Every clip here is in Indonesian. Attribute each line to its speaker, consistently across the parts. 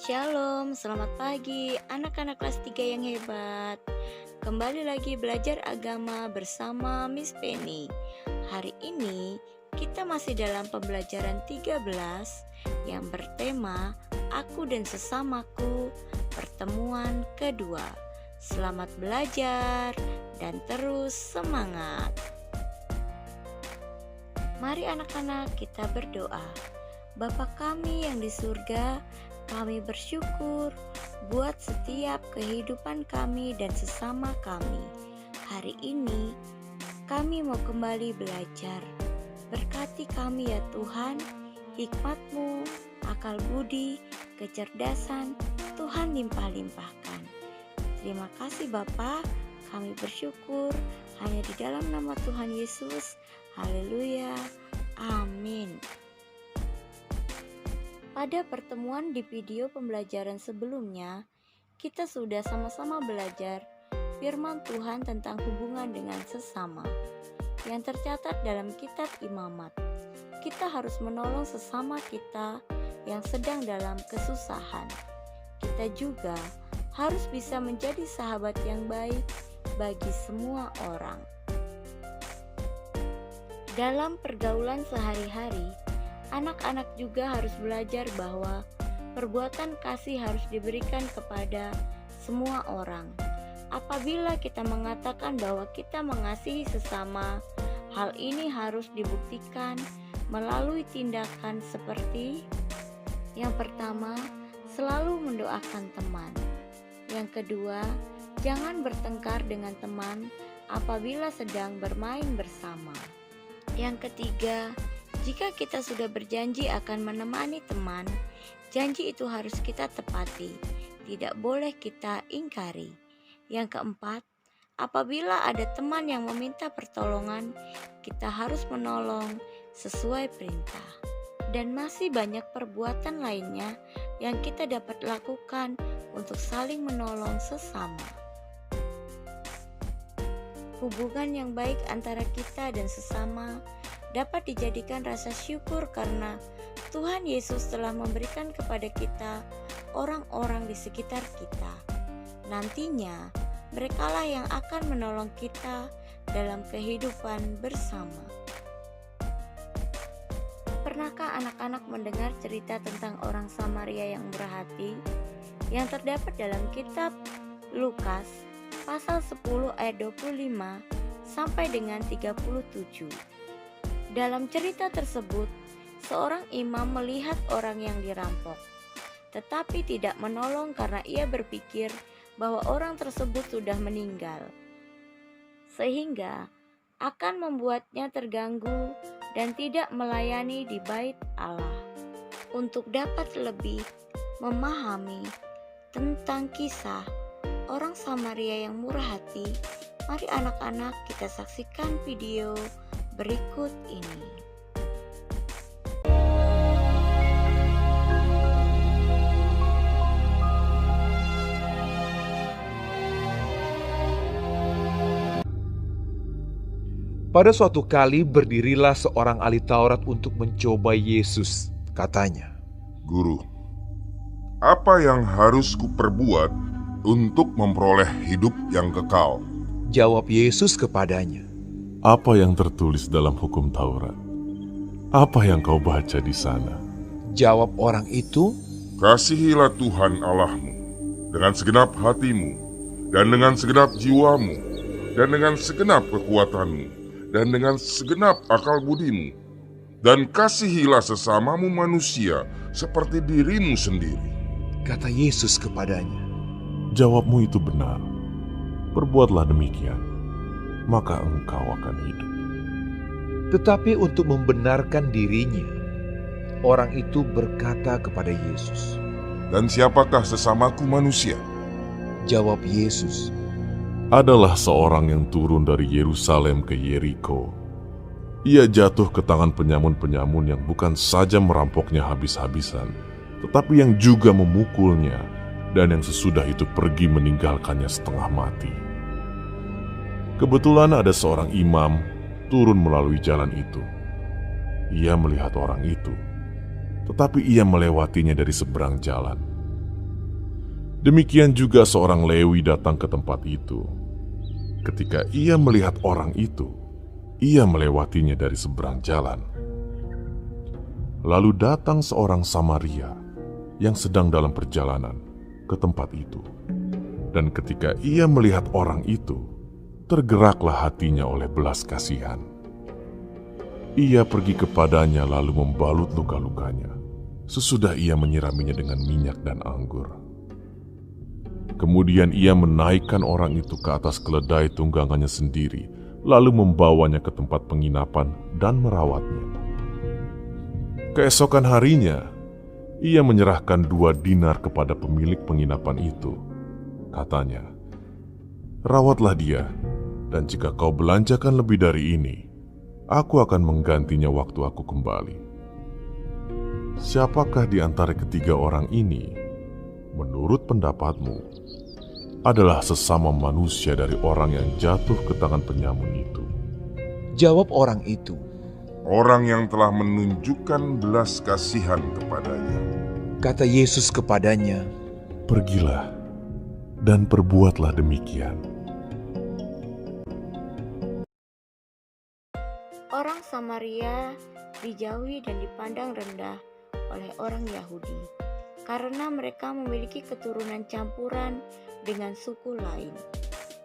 Speaker 1: Shalom, selamat pagi anak-anak kelas 3 yang hebat. Kembali lagi belajar agama bersama Miss Penny. Hari ini kita masih dalam pembelajaran 13 yang bertema Aku dan Sesamaku, pertemuan kedua. Selamat belajar dan terus semangat. Mari anak-anak kita berdoa. Bapa kami yang di surga, kami bersyukur buat setiap kehidupan kami dan sesama kami. Hari ini kami mau kembali belajar. Berkati kami ya Tuhan, hikmat-Mu, akal budi, kecerdasan, Tuhan limpah-limpahkan. Terima kasih Bapa, kami bersyukur hanya di dalam nama Tuhan Yesus. Haleluya, amin. Pada pertemuan di video pembelajaran sebelumnya, kita sudah sama-sama belajar firman Tuhan tentang hubungan dengan sesama yang tercatat dalam kitab Imamat. Kita harus menolong sesama kita yang sedang dalam kesusahan. Kita juga harus bisa menjadi sahabat yang baik bagi semua orang. Dalam pergaulan sehari-hari, anak-anak juga harus belajar bahwa perbuatan kasih harus diberikan kepada semua orang. Apabila kita mengatakan bahwa kita mengasihi sesama, hal ini harus dibuktikan melalui tindakan seperti: yang pertama, selalu mendoakan teman. Yang kedua, jangan bertengkar dengan teman apabila sedang bermain bersama. Yang ketiga, jika kita sudah berjanji akan menemani teman, janji itu harus kita tepati, tidak boleh kita ingkari. Yang keempat, apabila ada teman yang meminta pertolongan, kita harus menolong sesuai perintah. Dan masih banyak perbuatan lainnya yang kita dapat lakukan untuk saling menolong sesama. Hubungan yang baik antara kita dan sesama dapat dijadikan rasa syukur karena Tuhan Yesus telah memberikan kepada kita orang-orang di sekitar kita. Nantinya, merekalah yang akan menolong kita dalam kehidupan bersama. Pernahkah anak-anak mendengar cerita tentang orang Samaria yang murah hati yang terdapat dalam kitab Lukas pasal 10 ayat 25 sampai dengan 37? Dalam cerita tersebut, seorang imam melihat orang yang dirampok, tetapi tidak menolong karena ia berpikir bahwa orang tersebut sudah meninggal, sehingga akan membuatnya terganggu dan tidak melayani di bait Allah. Untuk dapat lebih memahami tentang kisah orang Samaria yang murah hati, mari anak-anak kita saksikan video berikut ini.
Speaker 2: Pada suatu kali berdirilah seorang ahli Taurat untuk mencoba Yesus. Katanya,
Speaker 3: "Guru, apa yang harus kuperbuat untuk memperoleh hidup yang kekal?"
Speaker 2: Jawab Yesus kepadanya,
Speaker 4: "Apa yang tertulis dalam hukum Taurat? Apa yang kau baca di sana?"
Speaker 2: Jawab orang itu,
Speaker 3: "Kasihilah Tuhan Allahmu dengan segenap hatimu, dan dengan segenap jiwamu, dan dengan segenap kekuatanmu, dan dengan segenap akal budimu, dan kasihilah sesamamu manusia seperti dirimu sendiri."
Speaker 2: Kata Yesus kepadanya,
Speaker 4: Jawabmu itu benar. Perbuatlah demikian, maka engkau akan hidup.
Speaker 2: Tetapi untuk membenarkan dirinya, orang itu berkata kepada Yesus,
Speaker 3: "Dan siapakah sesamaku manusia?"
Speaker 2: Jawab Yesus,
Speaker 4: Adalah seorang yang turun dari Yerusalem ke Yeriko. Ia jatuh ke tangan penyamun-penyamun yang bukan saja merampoknya habis-habisan, tetapi yang juga memukulnya, dan yang sesudah itu pergi meninggalkannya setengah mati. Kebetulan ada seorang imam turun melalui jalan itu. Ia melihat orang itu, tetapi ia melewatinya dari seberang jalan. Demikian juga seorang Lewi datang ke tempat itu. Ketika ia melihat orang itu, ia melewatinya dari seberang jalan. Lalu datang seorang Samaria yang sedang dalam perjalanan ke tempat itu. Dan ketika ia melihat orang itu, tergeraklah hatinya oleh belas kasihan. Ia pergi kepadanya lalu membalut luka-lukanya. Sesudah ia menyiraminya dengan minyak dan anggur. Kemudian ia menaikkan orang itu ke atas keledai tunggangannya sendiri, lalu membawanya ke tempat penginapan dan merawatnya. Keesokan harinya, ia menyerahkan 2 dinar kepada pemilik penginapan itu. Katanya, "Rawatlah dia, dan jika kau belanjakan lebih dari ini, aku akan menggantinya waktu aku kembali." Siapakah di antara ketiga orang ini, menurut pendapatmu, adalah sesama manusia dari orang yang jatuh ke tangan penyamun itu?
Speaker 2: Jawab orang itu,
Speaker 3: Orang yang telah menunjukkan belas kasihan kepadanya.
Speaker 2: kata Yesus kepadanya,
Speaker 4: "Pergilah dan perbuatlah demikian."
Speaker 1: Orang Samaria dijauhi dan dipandang rendah oleh orang Yahudi karena mereka memiliki keturunan campuran dengan suku lain.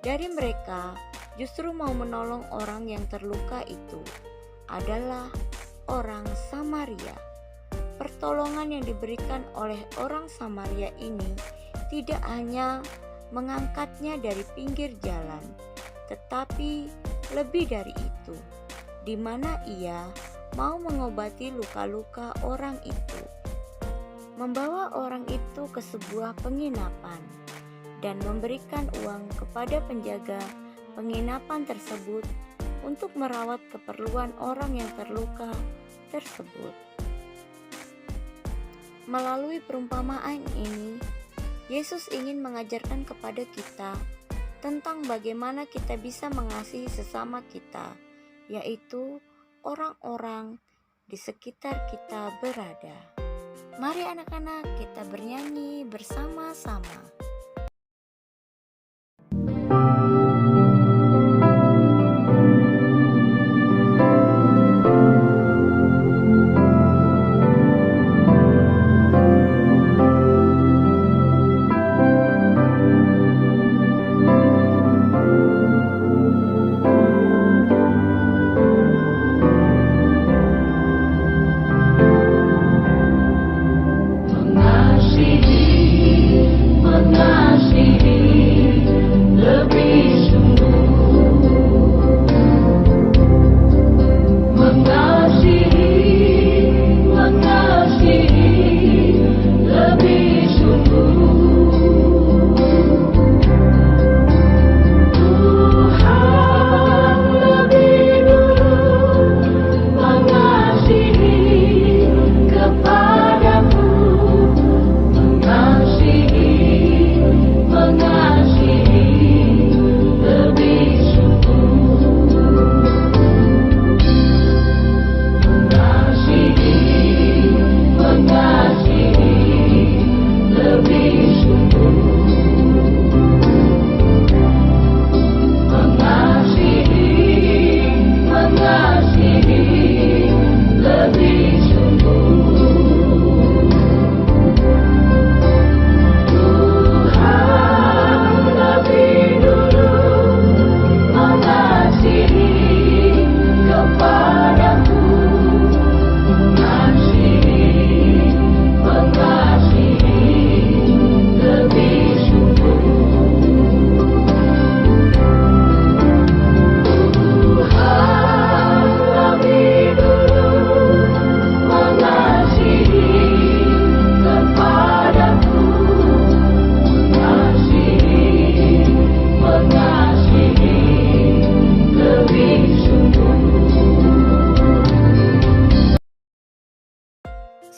Speaker 1: Dari mereka justru mau menolong orang yang terluka itu adalah orang Samaria. Pertolongan yang diberikan oleh orang Samaria ini tidak hanya mengangkatnya dari pinggir jalan, tetapi lebih dari itu, di mana ia mau mengobati luka-luka orang itu, membawa orang itu ke sebuah penginapan, dan memberikan uang kepada penjaga penginapan tersebut untuk merawat keperluan orang yang terluka tersebut. Melalui perumpamaan ini, Yesus ingin mengajarkan kepada kita tentang bagaimana kita bisa mengasihi sesama kita, yaitu orang-orang di sekitar kita berada. Mari anak-anak, kita bernyanyi bersama-sama.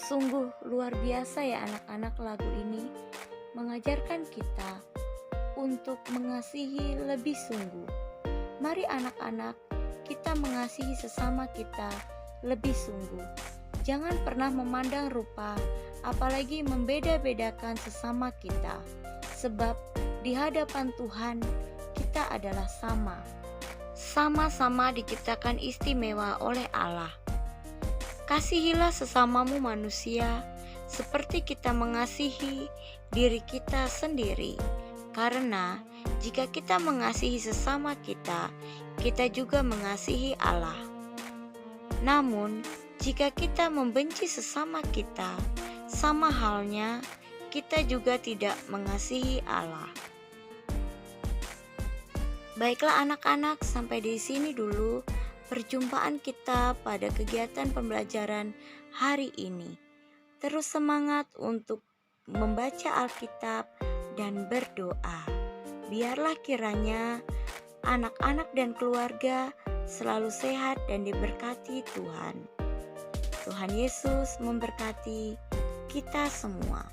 Speaker 1: Sungguh luar biasa ya anak-anak, lagu ini mengajarkan kita untuk mengasihi lebih sungguh. Mari anak-anak, kita mengasihi sesama kita lebih sungguh. Jangan pernah memandang rupa, apalagi membeda-bedakan sesama kita. sebab di hadapan Tuhan kita adalah sama-sama diciptakan istimewa oleh Allah. Kasihilah sesamamu manusia seperti kita mengasihi diri kita sendiri, karena jika kita mengasihi sesama kita, kita juga mengasihi Allah. Namun, jika kita membenci sesama kita, sama halnya kita juga tidak mengasihi Allah. Baiklah anak-anak, sampai di sini dulu perjumpaan kita pada kegiatan pembelajaran hari ini. Terus semangat untuk membaca Alkitab dan berdoa. Biarlah kiranya anak-anak dan keluarga selalu sehat dan diberkati Tuhan. Tuhan Yesus memberkati kita semua.